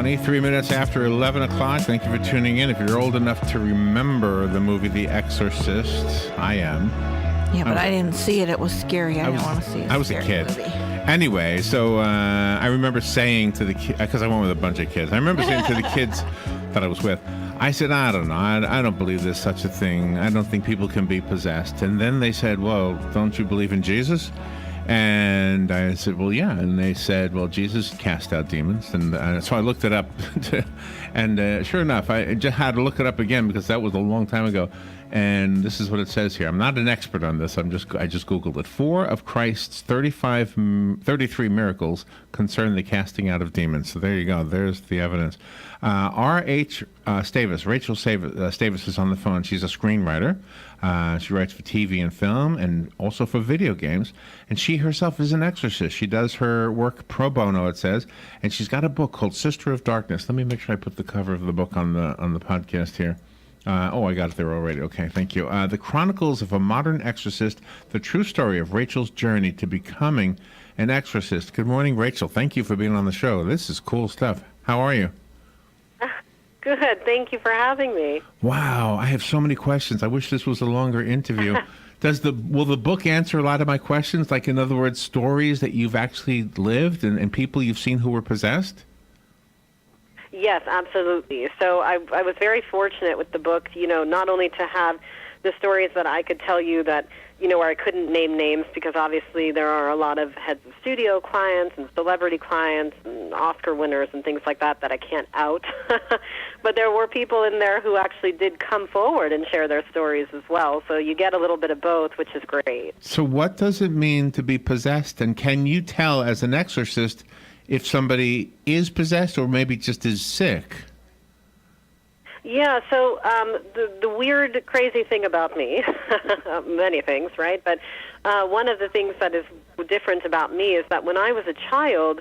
23 minutes after 11 o'clock. Thank you for tuning in. If you're old enough to remember the movie The Exorcist, I am. Yeah, but I didn't see it. It was scary. I didn't want to see it. I was a kid. Movie. Anyway, so I remember saying to the kids, because I went with a bunch of kids, I remember saying to the kids that I was with, I said, I don't know, I don't believe there's such a thing. I don't think people can be possessed. And then they said, well, don't you believe in Jesus? And I said, well, yeah. And they said, well, Jesus cast out demons. And so I looked it up. And sure enough, I just had to look it up again because that was a long time ago. And this is what it says here. I'm not an expert on this. I just Googled it. 4 of Christ's 33 miracles concern the casting out of demons. So there you go. There's the evidence. R.H. Stavis, Rachel Stavis is on the phone. She's a screenwriter. She writes for TV and film and also for video games. And she herself is an exorcist. She does her work pro bono, it says. And she's got a book called Sister of Darkness. Let me make sure I put the cover of the book on the podcast here. I got it there already. Okay, thank you. The Chronicles of a Modern Exorcist, the true story of Rachel's journey to becoming an exorcist. Good morning, Rachel. Thank you for being on the show. This is cool stuff. How are you? Good. Thank you for having me. Wow, I have so many questions. I wish this was a longer interview. Will the book answer a lot of my questions? Like, in other words, stories that you've actually lived and people you've seen who were possessed? Yes, absolutely. So I was very fortunate with the book, not only to have the stories that I could tell you that, where I couldn't name names because obviously there are a lot of heads of studio clients and celebrity clients and Oscar winners and things like that I can't out. But there were people in there who actually did come forward and share their stories as well. So you get a little bit of both, which is great. So what does it mean to be possessed? And can you tell as an exorcist if somebody is possessed or maybe just is sick? Yeah, so the weird, crazy thing about me, many things, right? But one of the things that is different about me is that when I was a child,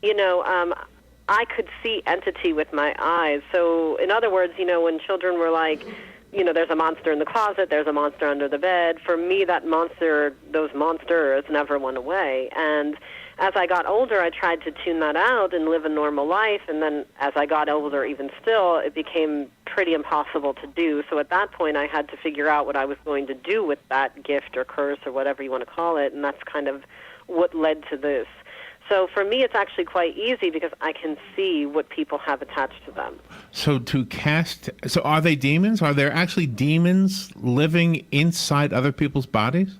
I could see entity with my eyes. So in other words, when children were like, there's a monster in the closet, there's a monster under the bed, for me those monsters never went away. And as I got older, I tried to tune that out and live a normal life, and then as I got older, even still, it became pretty impossible to do. So at that point, I had to figure out what I was going to do with that gift or curse or whatever you want to call it, and that's kind of what led to this. So for me, it's actually quite easy because I can see what people have attached to them. So are they demons? Are there actually demons living inside other people's bodies?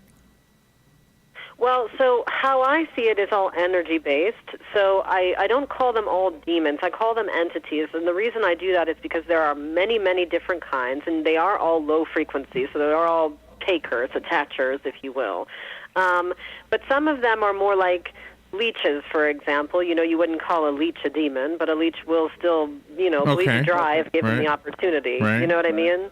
Well, so how I see it is all energy-based. So I don't call them all demons. I call them entities. And the reason I do that is because there are many, many different kinds, and they are all low frequency. So they're all takers, attachers, if you will. But some of them are more like leeches, for example. You wouldn't call a leech a demon, but a leech will still, bleed you dry if given the opportunity. Right. You know what I mean?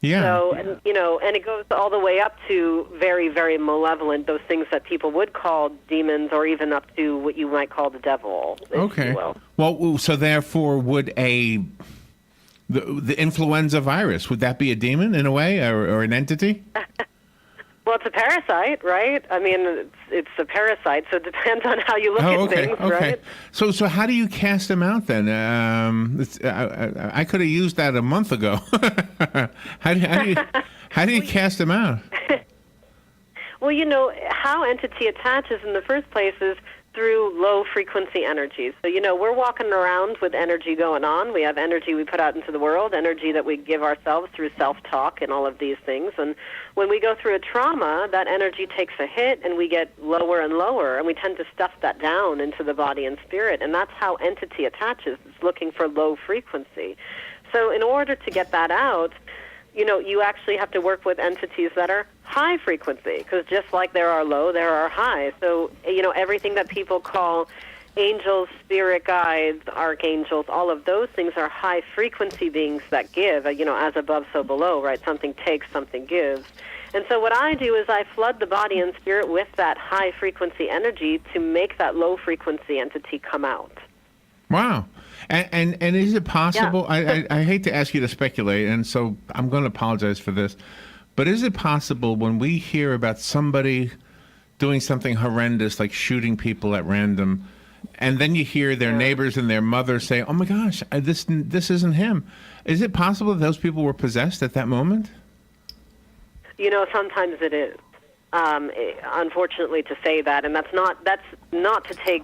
Yeah. So, and it goes all the way up to very, very malevolent, those things that people would call demons, or even up to what you might call the devil, if you will. Well, so therefore, would the influenza virus, would that be a demon in a way, or an entity? Well, it's a parasite, right? I mean, it's a parasite, so it depends on how you look at things, right? So how do you cast them out then? I could have used that a month ago. How do you cast them out? Well, how entity attaches in the first place is through low-frequency energies. So, we're walking around with energy going on. We have energy we put out into the world, energy that we give ourselves through self-talk and all of these things. And when we go through a trauma, that energy takes a hit, and we get lower and lower, and we tend to stuff that down into the body and spirit. And that's how entity attaches. It's looking for low frequency. So in order to get that out, you actually have to work with entities that are high frequency, because just like there are low, there are high. So, everything that people call angels, spirit guides, archangels, all of those things are high frequency beings that give, as above, so below, right? Something takes, something gives. And so what I do is I flood the body and spirit with that high frequency energy to make that low frequency entity come out. Wow. And is it possible, Yeah. I hate to ask you to speculate, and so I'm going to apologize for this, but is it possible when we hear about somebody doing something horrendous like shooting people at random, And then you hear their neighbors and their mothers say, "Oh my gosh, this isn't him." Is it possible that those people were possessed at that moment? Sometimes it is. Unfortunately, to say that, and that's not to take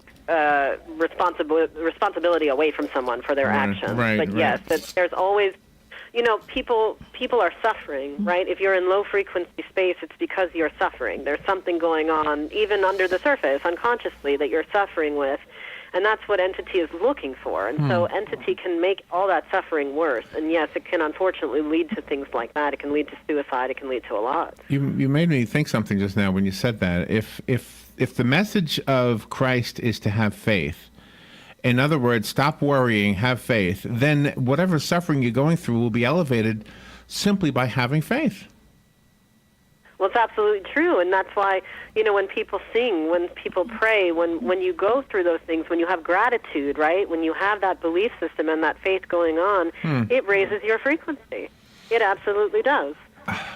responsibility away from someone for their actions. Right, but yes, there's always, people are suffering, right? If you're in low frequency space, it's because you're suffering. There's something going on, even under the surface, unconsciously, that you're suffering with. And that's what entity is looking for. And so entity can make all that suffering worse. And yes, it can unfortunately lead to things like that. It can lead to suicide. It can lead to a lot. You made me think something just now when you said that. If the message of Christ is to have faith, in other words, stop worrying, have faith, then whatever suffering you're going through will be elevated simply by having faith. Well, it's absolutely true, and that's why, when people sing, when people pray, when you go through those things, when you have gratitude, right, when you have that belief system and that faith going on, it raises your frequency. It absolutely does.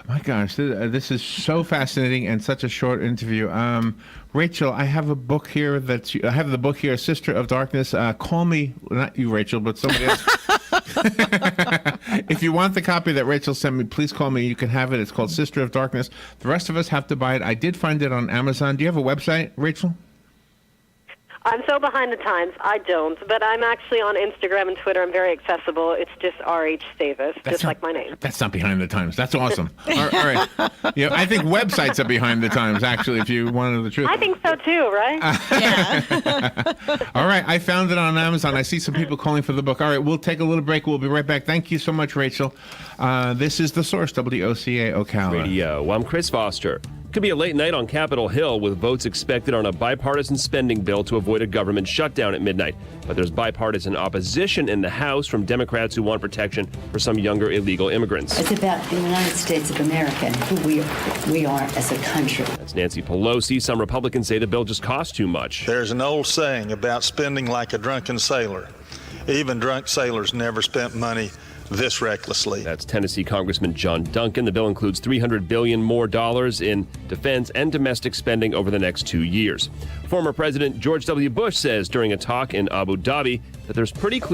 My gosh, this is so fascinating and such a short interview. Rachel, I have a book here I have the book here, Sister of Darkness. Call me, not you, Rachel, but somebody else. If you want the copy that Rachel sent me, please call me. You can have it. It's called Sister of Darkness. The rest of us have to buy it. I did find it on Amazon. Do you have a website, Rachel? I'm so behind the times. I don't, but I'm actually on Instagram and Twitter. I'm very accessible. It's just R.H. Stavis, just like my name. That's not behind the times. That's awesome. All right. I think websites are behind the times, actually, if you want to know the truth. I think so, too, right? Yeah. All right. I found it on Amazon. I see some people calling for the book. All right. We'll take a little break. We'll be right back. Thank you so much, Rachel. This is The Source, WOCA Ocala. Radio. I'm Chris Foster. Could be a late night on Capitol Hill with votes expected on a bipartisan spending bill to avoid a government shutdown at midnight. But there's bipartisan opposition in the House from Democrats who want protection for some younger illegal immigrants. It's about the United States of America and who we are as a country. That's Nancy Pelosi. Some Republicans say the bill just costs too much. There's an old saying about spending like a drunken sailor. Even drunk sailors never spent money this recklessly. That's Tennessee Congressman John Duncan. The bill includes $300 billion more in defense and domestic spending over the next 2 years. Former President George W. Bush says during a talk in Abu Dhabi that there's pretty clear